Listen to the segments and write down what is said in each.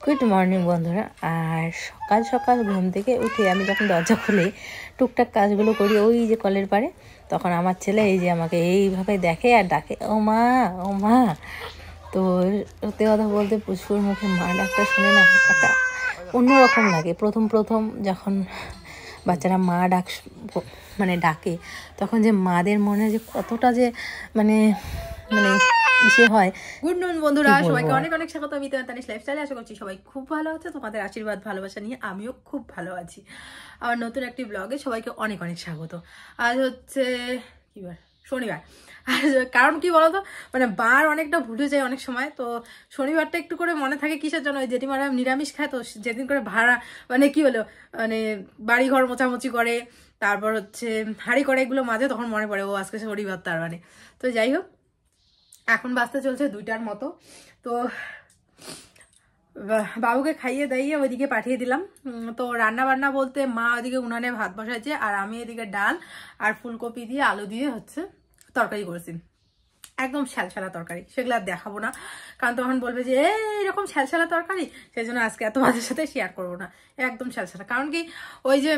Good morning বন্ধুরা। আর সকাল সকাল ঘুম থেকে উঠে আমি যখন দরজা খুলে টুকটাক কাজগুলো করি ওই যে কলের পাড়ে, তখন আমার ছেলে এই যে আমাকে এইভাবে দেখে আর ডাকে, ও মা ও মা। তো সত্যি কথা বলতে পুষ্পুর মুখে মা ডাকটা শুনে না একটা অন্যরকম লাগে। প্রথম যখন বাচ্চারা মা মানে ডাকে, তখন যে মাদের মনে যে কতটা যে মানে মানে ইসে হয়। গুড মর্নিং বন্ধুরা, সবাইকে অনেক অনেক স্বাগত। আমি তানিশ লাইফস্টাইলে আশা করছি সবাই খুব ভালো আছে। তোমাদের আশীর্বাদ ভালোবাসা নিয়ে আমিও খুব ভালো আছি। আমার নতুন একটি ব্লগে সবাইকে অনেক অনেক স্বাগত। আজ হচ্ছে কি বার? শনিবার। আর কারণ কি বলতো, মানে বার অনেকটা ভুলে যায় অনেক সময়। তো শনিবারটা একটু করে মনে থাকে কিসের জন্য, ওই জেঠিমারা নিরামিষ খায়, তো যেদিন করে ভাড়া মানে কি হলো মানে বাড়ি ঘর মোছামুছি করে, তারপর হচ্ছে হাঁড়ি করে এগুলো মাঝে, তখন মনে পড়ে ও আজকে শনিবার। তার মানে তো যাই হোক, এখন বাজতে চলছে 2টার মতো। তো বাবুকে খাইয়ে দাইয়ে ওইদিকে পাঠিয়ে দিলাম। তো রান্না বান্না বলতে মা ওইদিকে উনানে ভাত বসাইছে, আর আমি এদিকে ডাল আর ফুলকপি দিয়ে আলু দিয়ে হচ্ছে তরকারি করেছি। একদম ছ্যালছালা তরকারি, সেগুলো আর দেখাবো না, কারণ তখন বলবে যে এইরকম ছ্যালছালা তরকারি। সেই জন্য আজকে তোমাদের সাথে শেয়ার করবো না, একদম ছ্যালছালা। কারণ কি, ওই যে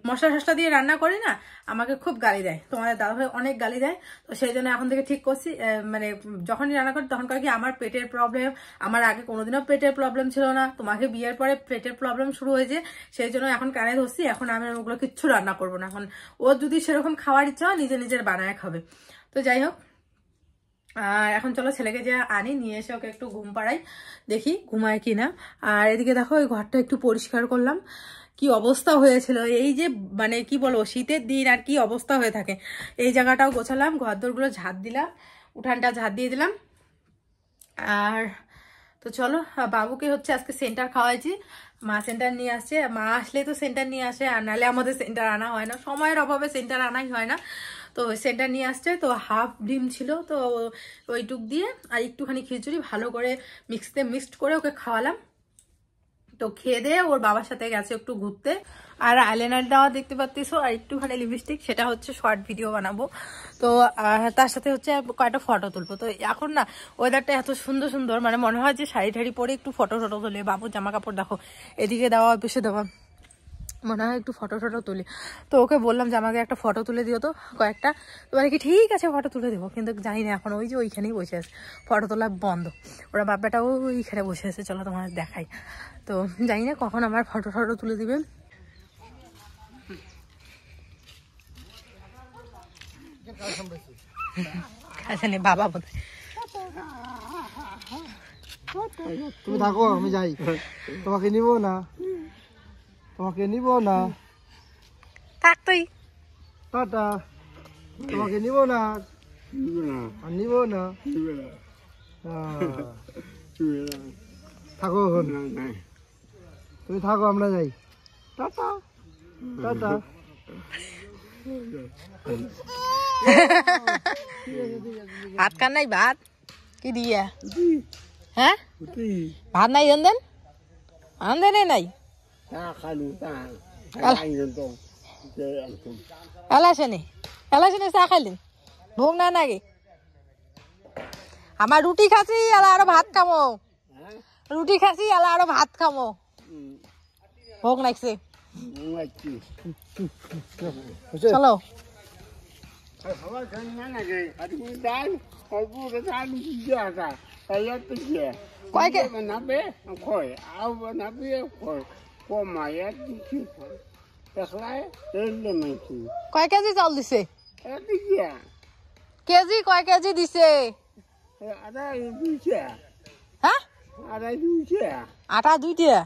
মশলা টশলা দিয়ে রান্না করি না, আমাকে খুব গালি দেয়, তোমাদের দাদাভাই অনেক গালি দেয়। তো সেই জন্য এখন থেকে ঠিক করছি, মানে যখনই রান্না করি তখন কয় কি, আমার পেটের প্রবলেম, আমার আগে কোনোদিনও পেটের প্রবলেম ছিল না, তোমাকে বিয়ের পরে পেটের প্রবলেম শুরু হয়েছে, সেই জন্য এখন কানে ধরছি। এখন আমি ওগুলো কিচ্ছু রান্না করবো না। এখন ও যদি সেরকম খাওয়ার ইচ্ছা হয় নিজের বানায় খাবে। তো যাই হোক, আর এখন চলো ছেলেকে যে আনি, নিয়ে এসে ওকে একটু ঘুম পাড়াই, দেখি ঘুমায় কিনা। আর এদিকে দেখো ওই ঘরটা একটু পরিষ্কার করলাম, কি অবস্থা হয়েছিল। এই যে মানে কি বলবো, শীতের দিন আর কি অবস্থা হয়ে থাকে। এই জায়গাটাও গোছালাম, ঘরদোরগুলো ঝাঁট দিলাম, উঠানটা ঝাঁট দিয়ে দিলাম। আর তো চলো, বাবুকে হচ্ছে আজকে সেন্টার খাওয়াইছি। মা সেন্টার নিয়ে আসছে, মা আসলে তো সেন্টার নিয়ে আসে, আর নাহলে আমাদের সেন্টার আনা হয় না, সময়ের অভাবে সেন্টার আনাই হয় না। তো সেন্টার নিয়ে আসছে, তো হাফ ডিম ছিল, তো ওইটুক দিয়ে আর একটুখানি খিচুড়ি ভালো করে মিক্সড করে ওকে খাওয়ালাম। তো খেয়ে দিয়ে ওর বাবার সাথে গেছে একটু ঘুরতে। আর আইলাইনার দেওয়া দেখতে পাচ্ছিস, আর একটুখানি লিপস্টিক, সেটা হচ্ছে শর্ট ভিডিও বানাবো। তো তার সাথে হচ্ছে কয়েকটা ফটো তুলবো। তো এখন না ওয়েদারটা এত সুন্দর সুন্দর, মানে মনে হয় যে শাড়ি ঠাড়ি পরে একটু ফটো তুলে। বাবুর জামা কাপড় দেখো, এদিকে দেওয়া পিছিয়ে দেওয়া, মনে হয় একটু ফটো তুলি। তো ওকে বললাম যে আমাকে একটা ফটো তুলে দিও তো কয়েকটা। তো মানে কি ঠিক আছে ফটো তুলে দেবো, কিন্তু জানি না এখন ওই যে ওইখানেই বসে আছে, ফটো তোলা বন্ধ। ওরা বাবাটাও ওইখানে বসে আছে, চলো তোমার দেখাই। তো জানি না কখন আমার ফটো তুলে দিবে। বাবা বোধ তুমি থাকো, আমি যাই, তোমাকে নিব না, থাক তুই, টাটা, তোমাকে নিব না, থাকো, তুমি থাকো, আমরা যাই, টাটা টাটা। ভাত খান নাই? ভাত কি দিয়ে? হ্যাঁ ভাত নাই? দেন নাই এলাসেনি চা খাইলেন, ভোগ না নাকি? আমার রুটি খাসি এলা আরো ভাত খামো, রুটি খাসি এলা আরো ভাত খামো, ভোগ লাগছে। চলো কয় কেজি চাউল দিছে? কেজি কয় কেজি দিছে? হ্যাঁ আটা 2টা।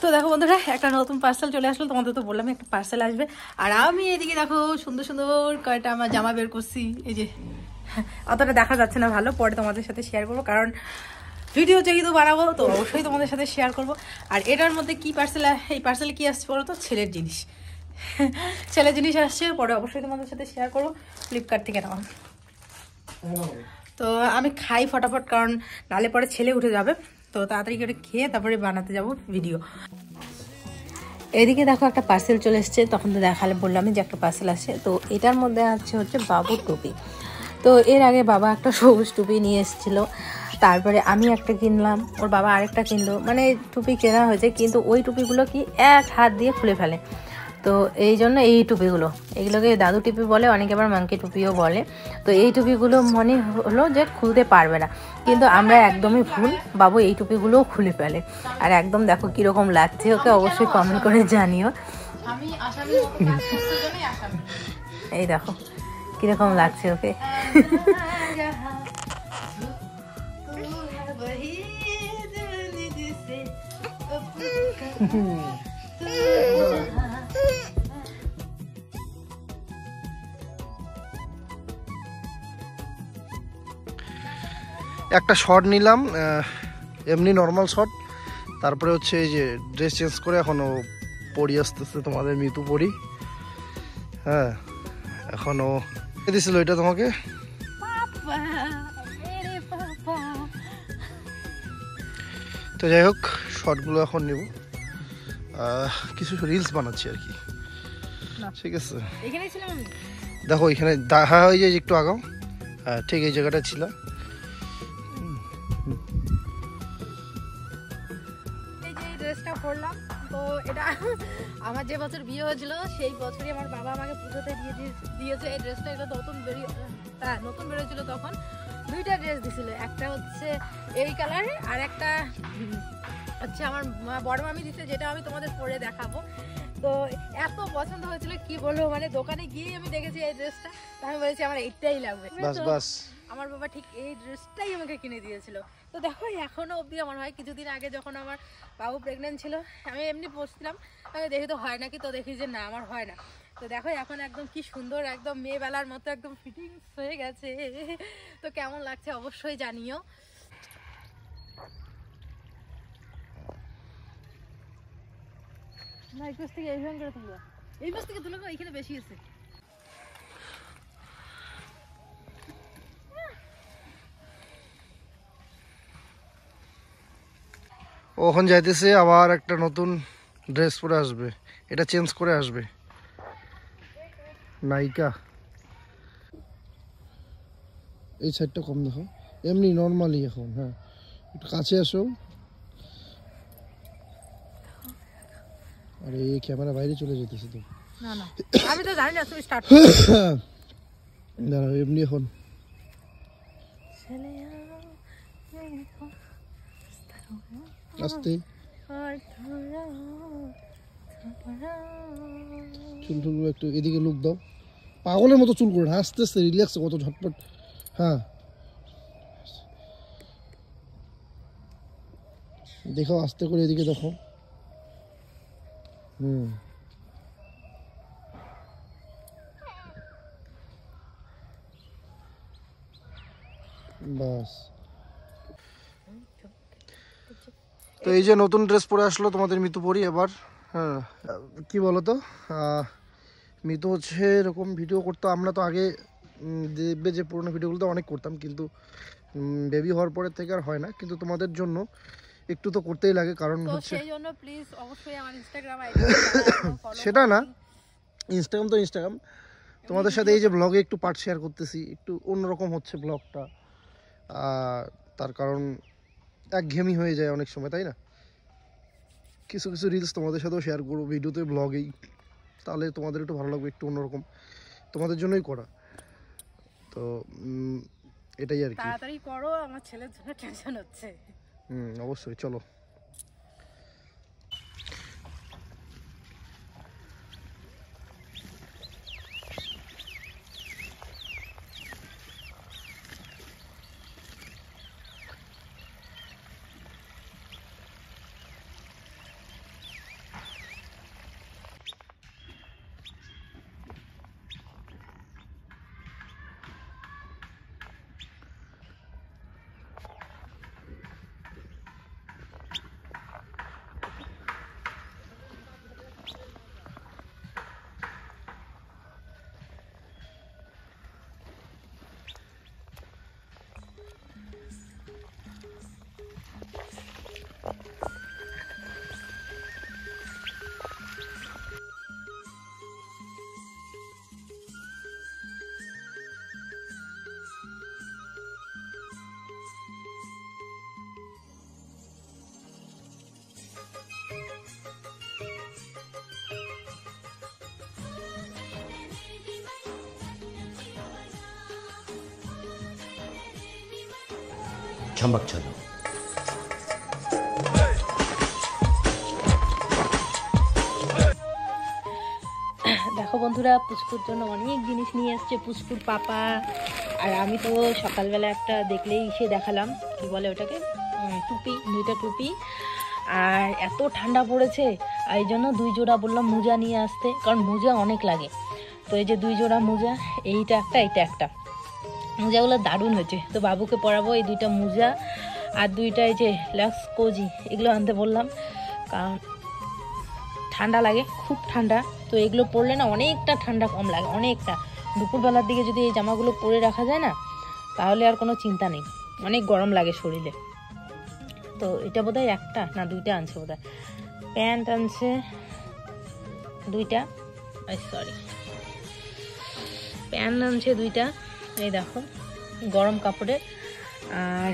তো দেখো বন্ধুরা, একটা নতুন পার্সেল চলে আসলো। তোমাদের তো বললাম একটা পার্সেল আসবে। আর আমি এদিকে দেখো সুন্দর সুন্দর কয়টা আমার জামা বের করছি। এই যে অতটা দেখা যাচ্ছে না ভালো, পরে তোমাদের সাথে শেয়ার করবো, কারণ ভিডিও যেহেতু বানাবো তো অবশ্যই তোমাদের সাথে শেয়ার করবো। আর এটার মধ্যে কি পার্সেল, এই পার্সেলে কি আসছে বলো তো? ছেলের জিনিস, ছেলের জিনিস আসছে, পরে অবশ্যই তোমাদের সাথে শেয়ার করবো। ফ্লিপকার্ট থেকে নেওয়া। তো আমি খাই ফটাফট, কারণ নালে পরে ছেলে উঠে যাবে। তো তাড়াতাড়ি করে খেয়ে তারপরে বানাতে যাব ভিডিও। এদিকে দেখো একটা পার্সেল চলে এসছে, তখন তো দেখালে বললাম যে একটা পার্সেল আসে। তো এটার মধ্যে আছে হচ্ছে বাবুর টুপি। তো এর আগে বাবা একটা সবুজ টুপি নিয়ে এসেছিলো, তারপরে আমি একটা কিনলাম, ওর বাবা আরেকটা কিনলো, মানে টুপি কেনা হয়েছে, কিন্তু ওই টুপিগুলো কি এক হাত দিয়ে খুলে ফেলে। তো এই জন্য এই টুপিগুলো, এগুলোকে দাদু টুপি বলে, অনেকে আবার মাংকি টুপিও বলে। তো এই টুপিগুলো মনে হলো যে খুলতে পারবে না, কিন্তু আমরা একদমই ভুল, বাবু এই টুপিগুলোও খুলে ফেলে। আর একদম দেখো কীরকম লাগছে ওকে, অবশ্যই কমেন্ট করে জানিও। এই দেখো কীরকম লাগছে ওকে। একটা শট নিলাম, এমনি নর্মাল শট। তারপরে হচ্ছে এই যে ড্রেস চেঞ্জ করে এখনো পরি আসতেছে তোমাদের মিতু পরি। হ্যাঁ, এখনো দিছিল এটা তোমাকে। তো যাই হোক, শর্টগুলো এখন নেব, কিছু রিলস বানাচ্ছি আর কি। ঠিক আছে, দেখো এখানে দেখা হয়ে যায় একটু আগাও। হ্যাঁ ঠিক এই জায়গাটা ছিল। এই যে ড্রেসটা পরলাম, তো এটা আমার যে বছর বিয়ে হয়েছিল সেই বছরই আমার বাবা আমাকে পুজোতে দিয়েছে এই ড্রেসটা। এটা নতুন বেরোছিল তখন। দুইটা ড্রেস দিছিল, একটা হচ্ছে এই কালারে আর একটা হচ্ছে আমার বড় মামি দিচ্ছে, যেটা আমি তোমাদের পরে দেখাবো। তো এত পছন্দ হয়েছিল কি বলবো, মানে দোকানে গিয়ে আমি দেখেছি এই ড্রেসটা, তো আমি বলেছি আমার এইটাই লাগবে। আমার বাবা ঠিক এই ড্রেসটাই আমাকে কিনে দিয়েছিল। তো দেখো এখনো অবধি আমার হয়, কিছুদিন আগে যখন আমার বাবু প্রেগনেন্ট ছিল আমি এমনি বসছিলাম, আমি দেখি তো হয় নাকি, তো দেখি যে না আমার হয় না। তো দেখো এখন একদম কি সুন্দর, একদম মেয়েবেলার মতো একদম ফিটিংস হয়ে গেছে। তো কেমন লাগছে অবশ্যই জানিও। না এই পাশ থেকে এইভাবে করে তুলবো, এই পাশ থেকে তুলবো, এইখানে বেশি আছে। ওখানে যাইতেছে, আবার একটা নতুন ড্রেস পরে আসবে, এটা চেঞ্জ করে আসবে নায়িকা। এই সাইডটা কম দেখো, এমনি নর্মালি এখন। হ্যাঁ একটু কাছে আসো, আরে এই ক্যামেরা বাইরে চলে যেতেছে তো। না না আমি তো জানি না, তুমি স্টার্ট দাঁড়াও, এমনি এখন আস্তে চুল টুলগুলো একটু এদিকে লুক দাও, পাগলের মতো চুল করে আস্তে আস্তে রিল্যাক্স, কত ঝটপট। হ্যাঁ দেখো আস্তে করে এদিকে দেখো। বাস। তো এই যে নতুন ড্রেস পরে আসলো তোমাদের মিতু পরি এবার। হ্যাঁ কি বলতো, মিতু হচ্ছে এরকম ভিডিও করতো, আমরা তো আগে দেখবে যে পুরোনো ভিডিওগুলো তো অনেক করতাম, কিন্তু বেবি হওয়ার পরের থেকে আর হয় না, কিন্তু তোমাদের জন্য একটু তো করতেই লাগে, কারণ হচ্ছে সেই জন্য প্লিজ অবশ্যই আমার ইনস্টাগ্রাম আইডি সেটা না, ইনস্টাগ্রাম তো ইনস্টাগ্রাম, তোমাদের সাথে এই যে ব্লগে একটু পার্ট শেয়ার করতেছি, একটু অন্যরকম হচ্ছে ব্লগটা, তার কারণ একঘেয়েমি হয়ে যায় অনেক সময়, তাই না? কিছু কিছু রিলস তোমাদের সাথেও শেয়ার করবো ভিডিওতে, ব্লগেই, তাহলে তোমাদের একটু ভালো লাগবে, একটু অন্যরকম, তোমাদের জন্যই করা। তো এটাই আর কি। তাড়াতাড়ি করো, আমার ছেলের জন্য টেনশন হচ্ছে। অবশ্যই, চলো। छमक छलो। দেখো বন্ধুরা, পুচকুর জন্য অনেক জিনিস নিয়ে এসছে পুচকুর পাপা। আর আমি তো সকালবেলা একটা দেখলেই সে দেখালাম, কি বলে ওটাকে, টুপি, 2টা টুপি। আর এত ঠান্ডা পড়েছে, এই জন্য 2 জোড়া বললাম মোজা নিয়ে আসতে, কারণ মোজা অনেক লাগে। তো এই যে 2 জোড়া মোজা, এইটা একটা, এইটা একটা। মোজাগুলো দারুণ হয়েছে, তো বাবুকে পরাবো এই 2টা মোজা। আর 2টা এই যে লাক্স কোজি, এগুলো আনতে বললাম, কারণ ঠান্ডা লাগে, খুব ঠান্ডা। তো এগুলো পরলে না অনেকটা ঠান্ডা কম লাগে, অনেকটা। দুপুরবেলার দিকে যদি এই জামাগুলো পরে রাখা যায় না, তাহলে আর কোনো চিন্তা নেই, অনেক গরম লাগে শরীরে। তো এটা বোধহয় একটা না 2টা আনছে বোধহয়। প্যান্ট আনছে 2টা, সরি, প্যান্ট আনছে 2টা, এই দেখো গরম কাপড়ের। আর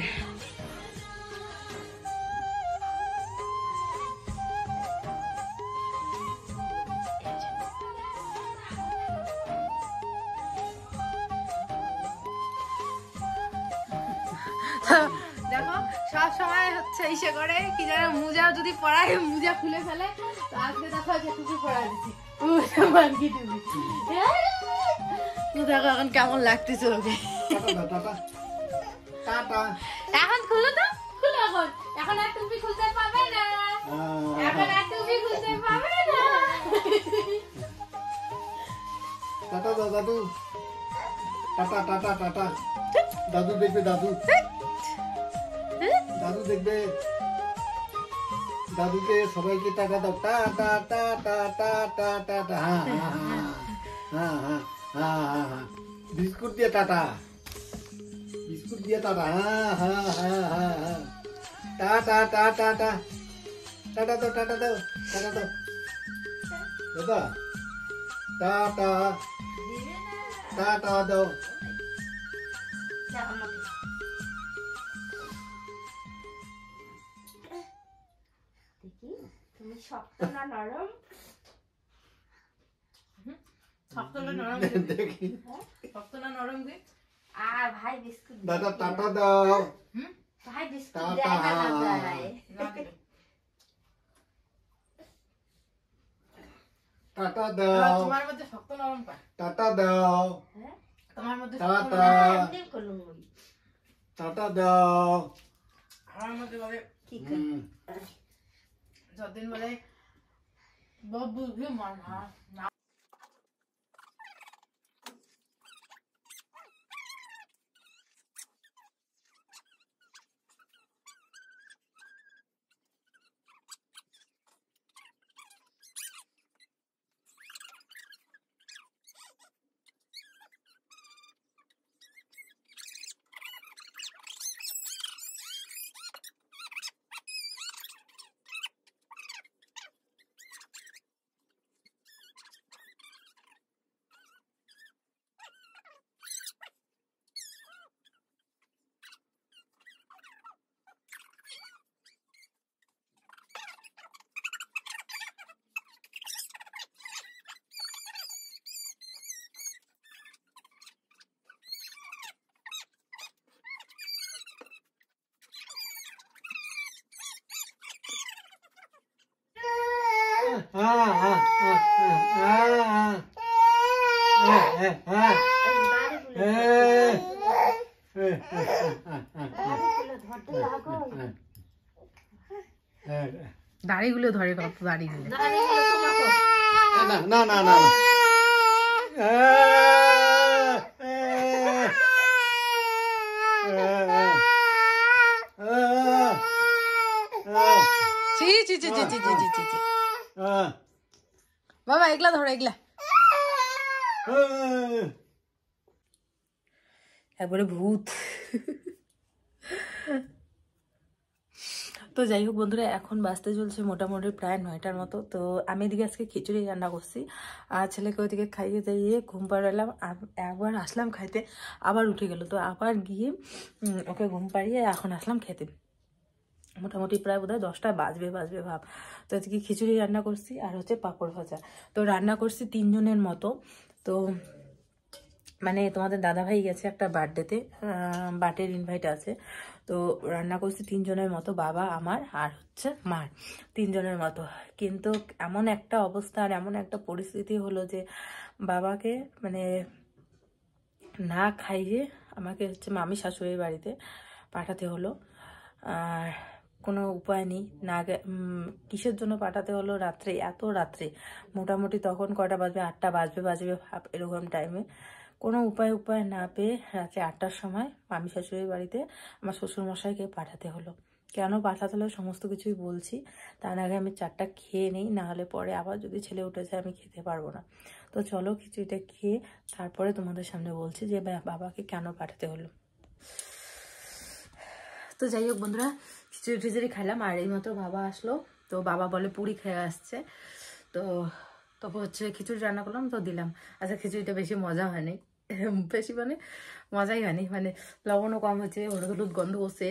দেখো সব সময় হচ্ছে ইসে করে কি যেন, মোজা যদি পরায় মোজা খুলে ফেলে। তো আজকে দেখো যে টুপি পরা দিচ্ছি, মানকি টুপি। তো দেখো এখন কেমন লাগতেছে ওকে। এখন খুলো তো, খুলো এখন। এখন আর টুপি খুলতে পাবে না, এখন আর টুপি খুলতে পাবে না। টাটা দাও দাদু, টাটা টাটা টাটা। দাদু দেখবে, দাদু দাদু দেখবে, দাদুকে সবাইকে টাটা দাও, টাটা টাটা টাটা টাটা। হ্যাঁ হ্যাঁ হ্যাঁ হ্যাঁ হ্যাঁ হ্যাঁ হ্যাঁ, বিস্কুট দিয়ে টাটা, বিস্কুট দিয়ে টাটা। হ্যাঁ হ্যাঁ হ্যাঁ হ্যাঁ হ্যাঁ, টাটা টাটা টাটা, টাটা দাও, টাটা দাও, টাটা দাও দাদা, টাটা টাটা দাও। তুমি শক্ত না নরম? শক্ত না নরম দেখি শক্ত না নরম কি? আর ভাই বিস্কুট দাদা টাটা দাও, ভাই বিস্কুট টাটা। দেয় না দাদাই। টাটা দাও, তোমার মধ্যে শক্ত নরম পায়, টাটা দাও, তোমার মধ্যে টাটা এমনি করলুম ওই। টাটা দাও। আমার মধ্যে বলে কি হুম, যতদিন বলে বাবু মার না। দাড়িগুলো ধরে কত দাড়িগুলো না না না না ছি ছি ছি ছি ছি ছি ছি ছি বাবা এগুলা ধরো এগুলা একবারে ভূত। তো যাই হোক বন্ধুরা, এখন বাজতে চলছে মোটামুটি প্রায় 9টার মতো। তো আমি এদিকে আজকে খিচুড়ি রান্না করছি আর ছেলেকে ওইদিকে খাইয়ে দিয়ে ঘুম পাড়ালাম। একবার আসলাম খাইতে, আবার উঠে গেল। তো আবার গিয়ে ওকে ঘুম পাড়িয়ে এখন আসলাম খেতে। মোটামুটি প্রায় বোধহয় 10টা বাজবে ভাব। তো আজকে খিচুড়ি রান্না করছি আর হচ্ছে পাঁপড় ভাজা। তো রান্না করছি 3 জনের মতো। তো মানে তোমাদের দাদাভাই গেছে একটা বার্থডেতে, বার্থডের ইনভাইট আছে। তো রান্না করছি 3 জনের মতো, বাবা, আমার আর হচ্ছে মার, 3 জনের মতো। কিন্তু এমন একটা অবস্থা আর এমন একটা পরিস্থিতি হলো যে বাবাকে মানে না খাইয়ে আমাকে হচ্ছে মামি শাশুড়ির বাড়িতে পাঠাতে হলো। আর কোনো উপায় নেই, না কিসের জন্য পাঠাতে হলো, রাত্রে, এত রাত্রে, মোটামুটি তখন কয়টা বাজবে, 8টা বাজবে ভাব, এরকম টাইমে কোনো উপায় না পেয়ে রাত্রে 8টার সময় মামি শাশুড়ির বাড়িতে আমার শ্বশুরমশাইকে পাঠাতে হলো। কেন পাঠাতে হলো সমস্ত কিছুই বলছি, তার আগে আমি চারটা খেয়ে নিই, নাহলে পরে আবার যদি ছেলে উঠে যায় আমি খেতে পারবো না। তো চলো খিচুড়িটা খেয়ে তারপরে তোমাদের সামনে বলছি যে বাবাকে কেন পাঠাতে হলো। তো যাই হোক বন্ধুরা, খিচুড়ি খাইলাম আর এইমাত্র বাবা আসলো। তো বাবা বলে পুরি খেয়ে আসছে, তো তারপর হচ্ছে খিচুড়ি রান্না করলাম, তো দিলাম। আচ্ছা খিচুড়িটা বেশি মজা হয়নি, বেশি মানে মজাই হয়নি, মানে লবণও কম হচ্ছে, হলুদ গন্ধ হচ্ছে।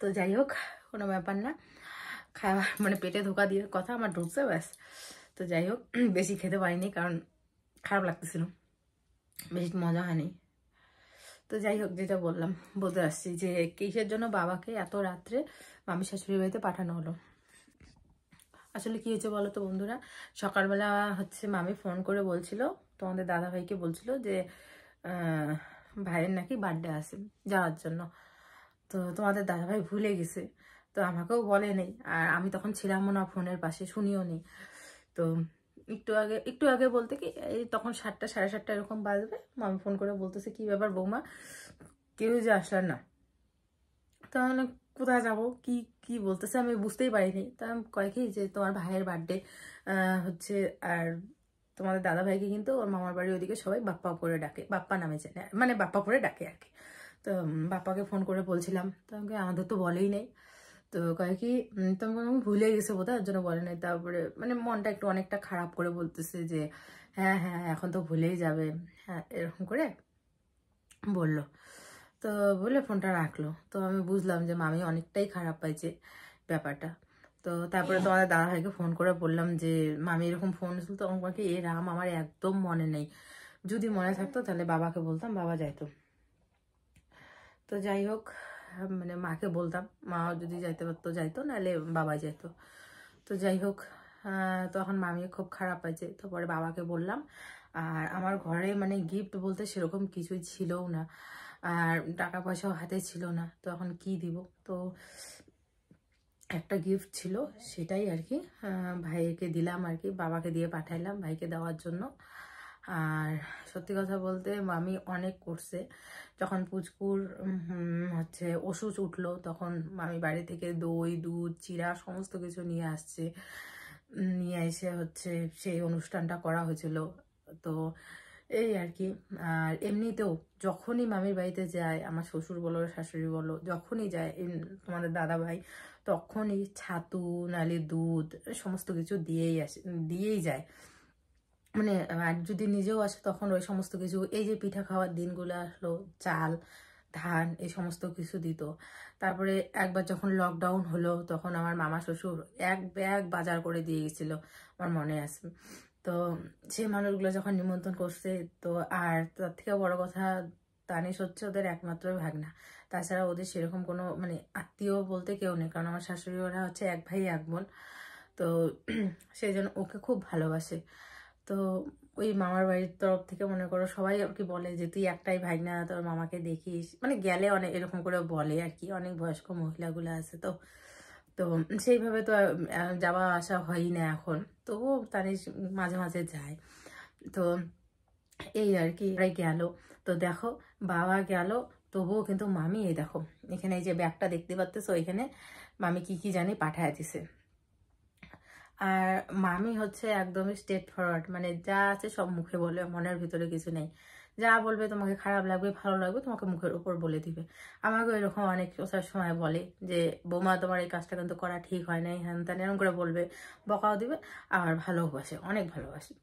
তো যাই হোক, কোনো ব্যাপার না, খাওয়া মানে পেটে ধোকা দিয়ে কথা আমার ঢুকছে ব্যাস। তো যাই হোক, বেশি খেতে পারিনি কারণ খারাপ লাগতেছিল, বেশি মজা হয়নি। তো যাই হোক, যেটা বলতে আসছি যে কিসের জন্য বাবাকে এত রাত্রে মামি শাশুড়ির বাড়িতে পাঠানো হলো। আসলে কি হয়েছে বলো তো বন্ধুরা, সকালবেলা হচ্ছে মামি ফোন করে বলছিল, তোমাদের দাদা ভাইকে বলছিল যে ভাইয়ের নাকি বার্থডে আছে, যাওয়ার জন্য। তো তোমাদের দাদা ভাই ভুলে গেছে, তো আমাকেও বলে নেই, আর আমি তখন ছিলামও না ফোনের পাশে, শুনিও নি। তো একটু আগে বলতে কি এই তখন 7টা, 7:30 এরকম বাজবে, মামি ফোন করে বলতেছে কি ব্যাপার বৌমা, কেউ যে আসলার না। তাহলে কোথায় যাবো, কি কি বলতেছে আমি বুঝতেই পারিনি। তা আমি কয় কি যে তোমার ভাইয়ের বার্থডে হচ্ছে, আর তোমাদের দাদা ভাইকে কিন্তু ওর মামার বাড়ির ওদিকে সবাই বাপ্পা করে ডাকে, বাপ্পা নামে চেনে, মানে বাপ্পা করে ডাকে আর কি। তো বাপ্পাকে ফোন করে বলছিলাম, তো আমাকে আমাদের তো বলেই নেই। তো কয় কি তোমাকে আমি ভুলে গেছে বোধহয়, ওর জন্য বলে নাই। তারপরে মানে মনটা একটু অনেকটা খারাপ করে বলতেছে যে হ্যাঁ হ্যাঁ এখন তো ভুলেই যাবে, হ্যাঁ এরকম করে বললো। তো বলে ফোনটা রাখলো। তো আমি বুঝলাম যে মামি অনেকটাই খারাপ পাইছে ব্যাপারটা। তো তারপরে তোমাদের দাদা ভাইকে ফোন করে বললাম যে মামি এরকম ফোন ছিল, তো আমাকে এ রাম আমার একদম মনে নেই, যদি মনে থাকতো তাহলে বাবাকে বলতাম, বাবা যাইতো। তো যাই হোক, মানে মাকে বলতাম, মা যদি যাইতে পারতো যাইতো, নাহলে বাবা যাইতো। তো যাই হোক, তখন মামি খুব খারাপ পাইছে। তো পরে বাবাকে বললাম, আর আমার ঘরে মানে গিফট বলতে সেরকম কিছুই ছিলও না, আর টাকা পয়সাও হাতে ছিল না, তো এখন কি দিব। তো একটা গিফট ছিল, সেটাই আর কি ভাইকে দিলাম আর কি, বাবাকে দিয়ে পাঠাইলাম ভাইকে দেওয়ার জন্য। আর সত্যি কথা বলতে মামি অনেক করছে। যখন পুচকুর হচ্ছে ওষুধ উঠলো, তখন মামি বাড়ি থেকে দই, দুধ, চিড়া সমস্ত কিছু নিয়ে আসছে, নিয়ে এসে হচ্ছে সেই অনুষ্ঠানটা করা হয়েছিল। তো এই আর কি। আর এমনিতেও যখনই মামির বাড়িতে যায়, আমার শ্বশুর বলো শাশুড়ি বলো, যখনই যায় তোমাদের দাদা ভাই, তখনই ছাতু নালে দুধ সমস্ত কিছু দিয়েই যায়। মানে আর যদি নিজেও আসে তখন ওই সমস্ত কিছু, এই যে পিঠা খাওয়ার দিনগুলো আসলো, চাল ধান এই সমস্ত কিছু দিত। তারপরে একবার যখন লকডাউন হলো, তখন আমার মামা শ্বশুর এক ব্যাগ বাজার করে দিয়ে গেছিল, আমার মনে আছে। তো সেই মানুষগুলো যখন নিমন্ত্রণ করছে, তো আর তার থেকে বড় কথা, তানিশ হচ্ছে ওদের একমাত্র ভাগনা, তাছাড়া ওদের সেরকম কোনো মানে আত্মীয় বলতে কেউ নেই, কারণ আমার শাশুড়ি ওরা হচ্ছে এক ভাই এক বোন। তো সেই জন্য ওকে খুব ভালোবাসে। তো ওই মামার বাড়ির তরফ থেকে মনে করো সবাই আর কি বলে যে তুই একটাই ভাগনা, তোর মামাকে দেখিস, মানে গেলে অনেক এরকম করে বলে আর কি, অনেক বয়স্ক মহিলাগুলো আছে। তো তো সেইভাবে তো যাওয়া আসা হয়ই না এখন, তবুও তানিশ মাঝে মাঝে যায়। তো এই আর কি গেল। তো দেখো বাবা গেল, তবুও কিন্তু মামি এই দেখো এখানে এই যে ব্যাগটা দেখতে পাচ্তেছো, এখানে মামি কি কি জানি পাঠায় দিছে। আর মামি হচ্ছে একদমই স্ট্রেট ফরওয়ার্ড, মানে যা আছে সব মুখে বলে, মনের ভিতরে কিছু নেই। যা বলবে তোমাকে খারাপ লাগবে ভালো লাগবে তোমাকে মুখের উপর বলে দিবে। আমাকে এরকম অনেক সময় বলে যে বৌমা তোমার এই কাজটা কিন্তু করা ঠিক হয় নাই, হ্যান ত্যান এরকম করে বলবে, বকাও দিবে, আর ভালোবাসে, অনেক ভালোবাসে।